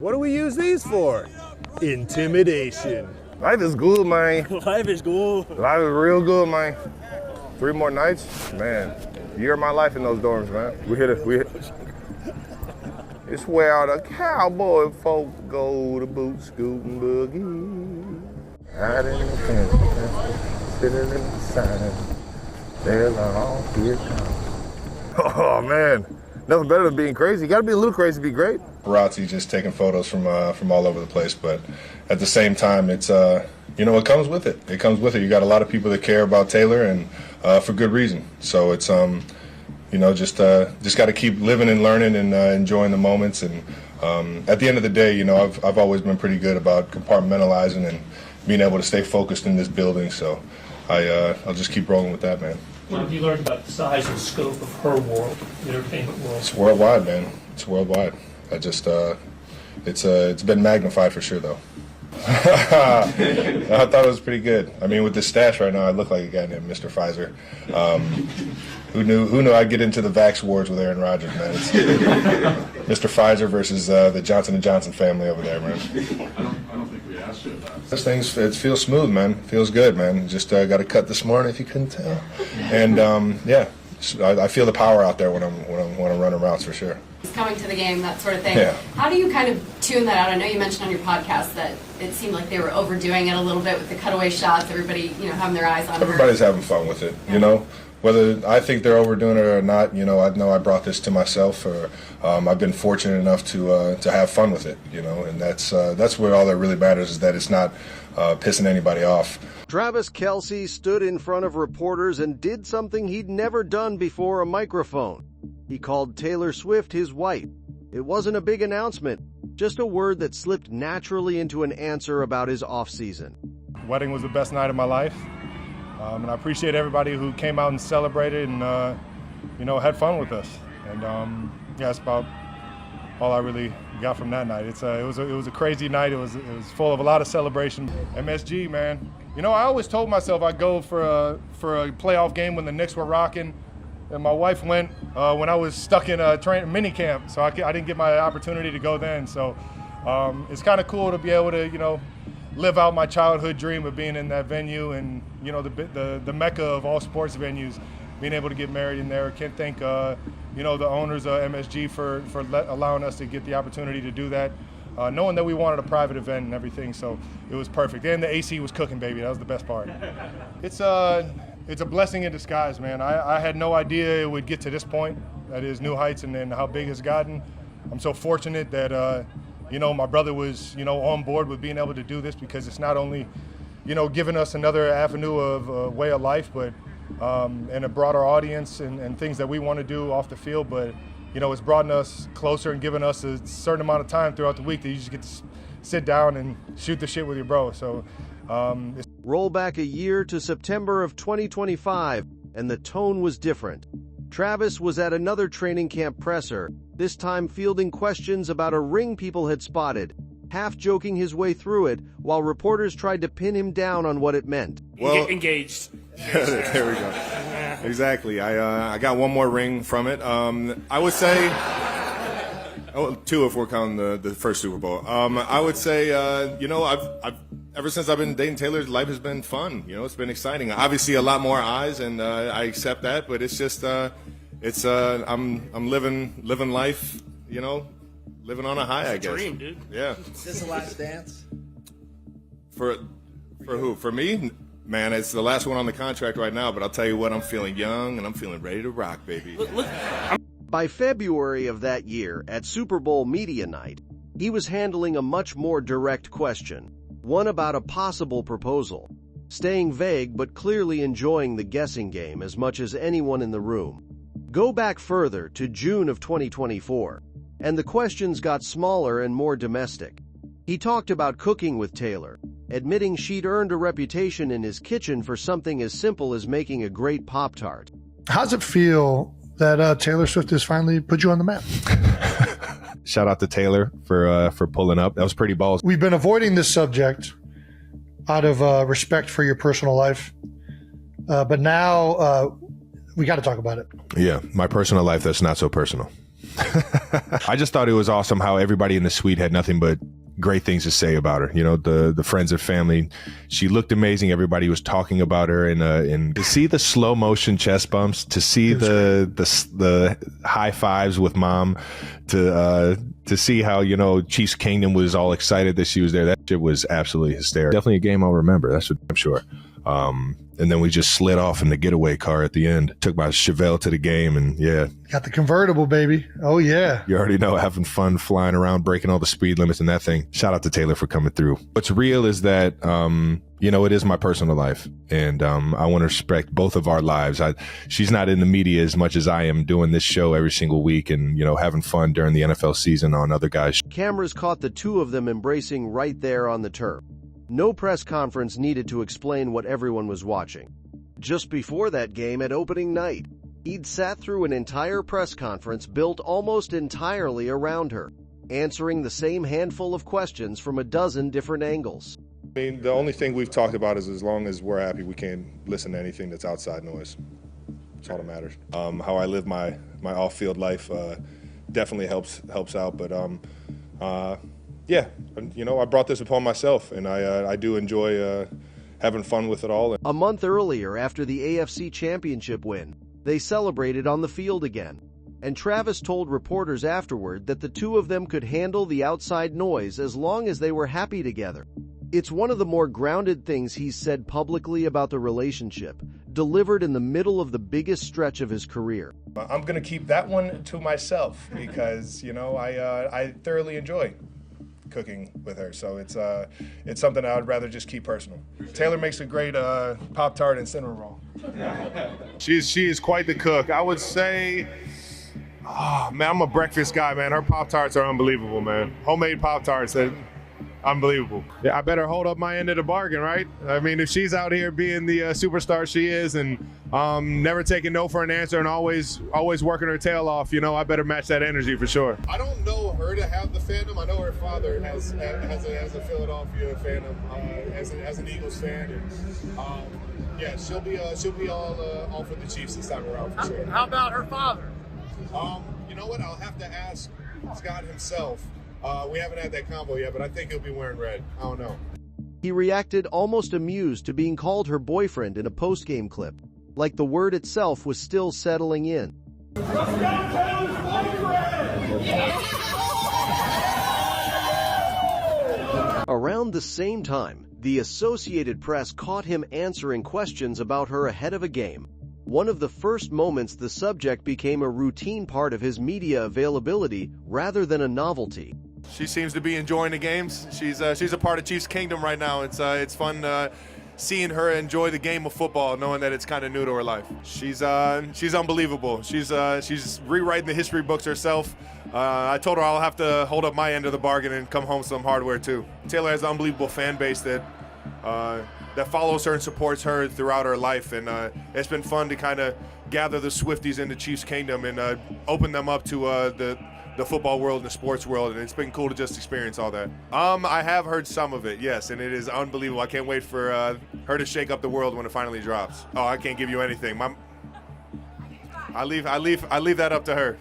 What do we use these for? Intimidation. Life is good, man. Life is good. Life is real good, man. 3 more nights, man. Year of my life in those dorms, man. It's where all the cowboy folk go to boot, scoot, and boogie. Riding in the fence, sitting in the sun. There's all here comes. Oh, man. Nothing better than being crazy. You gotta be a little crazy to be great. Paparazzi just taking photos from all over the place, but at the same time, it's it comes with it. It comes with it. You got a lot of people that care about Taylor, and for good reason. So it's just got to keep living and learning and enjoying the moments. And at the end of the day, I've always been pretty good about compartmentalizing and being able to stay focused in this building. So I'll just keep rolling with that, man. What have you learned about the size and scope of her world, the entertainment world? It's worldwide, man. It's worldwide. It's been magnified for sure, though. I thought it was pretty good. I mean, with this stash right now, I look like a guy named Mr. Pfizer. Who knew I'd get into the Vax wars with Aaron Rodgers, man? It's Mr. Pfizer versus the Johnson & Johnson family over there, man. I don't think we asked you about This thing's, it feels smooth, man. It feels good, man. Just got a cut this morning, if you couldn't tell. And I feel the power out there when I'm running routes for sure. Coming to the game, that sort of thing. Yeah. How do you kind of tune that out? I know you mentioned on your podcast that it seemed like they were overdoing it a little bit with the cutaway shots. Everybody, having their eyes on Everybody's having fun with it, Whether I think they're overdoing it or not, I know I brought this to myself, or I've been fortunate enough to have fun with it, and that's where all that really matters, is that it's not pissing anybody off. Travis Kelce stood in front of reporters and did something he'd never done before a microphone. He called Taylor Swift his wife. It wasn't a big announcement, just a word that slipped naturally into an answer about his offseason. Wedding was the best night of my life. And I appreciate everybody who came out and celebrated and, had fun with us. And that's about all I really got from that night. It was a crazy night. It was full of a lot of celebration. MSG, man. I always told myself I'd go for a playoff game when the Knicks were rocking. And my wife went when I was stuck in a mini camp, so I didn't get my opportunity to go then. So it's kind of cool to be able to, live out my childhood dream of being in that venue, and the mecca of all sports venues, being able to get married in there. Can't thank the owners of MSG for allowing us to get the opportunity to do that, knowing that we wanted a private event and everything. So it was perfect, and the AC was cooking, baby. That was the best part. It's a blessing in disguise, man. I had no idea it would get to this point, that is new heights, and then how big it's gotten. I'm so fortunate that my brother was, on board with being able to do this, because it's not only, giving us another avenue of way of life, but and a broader audience and things that we want to do off the field, but it's brought us closer and given us a certain amount of time throughout the week that you just get to sit down and shoot the shit with your bro. So roll back a year to September of 2025, and the tone was different. Travis was at another training camp presser, this time fielding questions about a ring people had spotted, half joking his way through it while reporters tried to pin him down on what it meant. Well, engaged. There we go. Exactly. I got one more ring from it. I would say, two if we're counting the first Super Bowl. I would say, I've ever since I've been dating Taylor, life has been fun. It's been exciting. Obviously, a lot more eyes, and I accept that. But it's just, I'm living life, living on a high, I guess. Dream, dude. Yeah. Is this the last dance? For who? For me? Man, it's the last one on the contract right now. But I'll tell you what, I'm feeling young and I'm feeling ready to rock, baby. By February of that year, at Super Bowl Media Night, he was handling a much more direct question, one about a possible proposal, staying vague but clearly enjoying the guessing game as much as anyone in the room. Go back further to June of 2024, and the questions got smaller and more domestic. He talked about cooking with Taylor, admitting she'd earned a reputation in his kitchen for something as simple as making a great Pop-Tart. How's it feel that Taylor Swift has finally put you on the map? Shout out to Taylor for pulling up. That was pretty balls. We've been avoiding this subject out of respect for your personal life, but now we got to talk about it. Yeah, my personal life that's not so personal. I just thought it was awesome how everybody in the suite had nothing but great things to say about her. You know, the friends and family. She looked amazing. Everybody was talking about her, and to see the slow motion chest bumps, to see the high fives with mom, to see how, you know, Chiefs Kingdom was all excited that she was there. That shit was absolutely hysterical. Definitely a game I'll remember. That's what I'm sure. And then we just slid off in the getaway car at the end. Took my Chevelle to the game, and yeah. Got the convertible, baby. Oh, yeah. You already know, having fun flying around, breaking all the speed limits and that thing. Shout out to Taylor for coming through. What's real is that, you know, it is my personal life, and I want to respect both of our lives. She's not in the media as much as I am, doing this show every single week and, you know, having fun during the NFL season on other guys. Cameras caught the two of them embracing right there on the turf. No press conference needed to explain what everyone was watching. Just before that game at opening night, he'd sat through an entire press conference built almost entirely around her, answering the same handful of questions from a dozen different angles. I mean, the only thing we've talked about is as long as we're happy, we can't listen to anything that's outside noise. That's all that matters. How I live my off-field life definitely helps out, but yeah, you know, I brought this upon myself, and I do enjoy having fun with it all. A month earlier, after the AFC Championship win, they celebrated on the field again, and Travis told reporters afterward that the two of them could handle the outside noise as long as they were happy together. It's one of the more grounded things he's said publicly about the relationship, delivered in the middle of the biggest stretch of his career. I'm going to keep that one to myself because, you know, I thoroughly enjoy cooking with her, so it's something I would rather just keep personal. Taylor makes a great Pop-Tart and cinnamon roll. She is quite the cook. I would say, oh, man, I'm a breakfast guy, man. Her Pop-Tarts are unbelievable, man. Homemade Pop-Tarts, unbelievable. Yeah, I better hold up my end of the bargain, right? I mean, if she's out here being the superstar she is, and never taking no for an answer, and always working her tail off, you know, I better match that energy for sure. I don't know her to have the fandom. I know her father has a Philadelphia fandom, as an Eagles fan, and yeah, she'll be all for the Chiefs this time around for sure. How about her father? You know what? I'll have to ask Scott himself. We haven't had that combo yet, but I think he'll be wearing red. I don't know. He reacted almost amused to being called her boyfriend in a post-game clip, like the word itself was still settling in. Around the same time, the Associated Press caught him answering questions about her ahead of a game. One of the first moments the subject became a routine part of his media availability rather than a novelty. She seems to be enjoying the games. She's a part of Chiefs Kingdom right now. It's fun seeing her enjoy the game of football, knowing that it's kind of new to her life. She's unbelievable. She's rewriting the history books herself. I told her I'll have to hold up my end of the bargain and come home some hardware too. Taylor has an unbelievable fan base that follows her and supports her throughout her life, and it's been fun to kind of gather the Swifties into Chiefs Kingdom and open them up to the football world and the sports world, and it's been cool to just experience all that. I have heard some of it, yes, and it is unbelievable. I can't wait for her to shake up the world when it finally drops. Oh, I can't give you anything. I leave that up to her.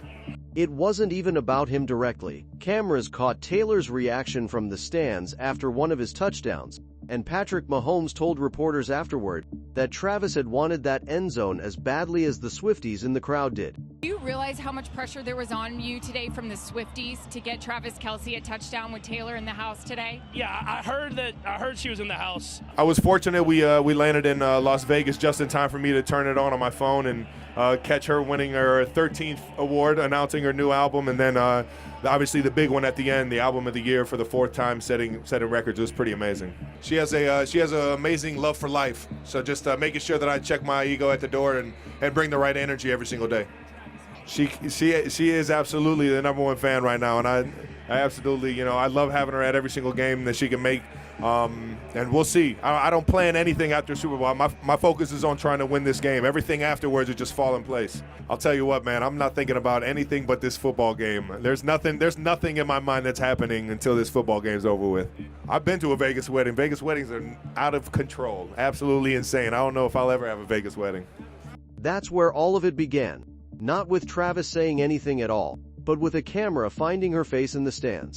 It wasn't even about him directly. Cameras caught Taylor's reaction from the stands after one of his touchdowns, and Patrick Mahomes told reporters afterward that Travis had wanted that end zone as badly as the Swifties in the crowd did. Do you realize how much pressure there was on you today from the Swifties to get Travis Kelce a touchdown with Taylor in the house today? Yeah, I heard she was in the house. I was fortunate we landed in Las Vegas just in time for me to turn it on my phone and catch her winning her 13th award, announcing her new album, and then obviously the big one at the end, the album of the year for the 4th time, setting records. It was pretty amazing. She has an amazing love for life. So just making sure that I check my ego at the door and bring the right energy every single day. She is absolutely the #1 fan right now, and I absolutely, you know, I love having her at every single game that she can make. And we'll see. I don't plan anything after Super Bowl. My focus is on trying to win this game. Everything afterwards will just fall in place. I'll tell you what, man, I'm not thinking about anything but this football game. There's nothing in my mind that's happening until this football game's over with. I've been to a Vegas wedding. Vegas weddings are out of control. Absolutely insane. I don't know if I'll ever have a Vegas wedding. That's where all of it began. Not with Travis saying anything at all, but with a camera finding her face in the stands.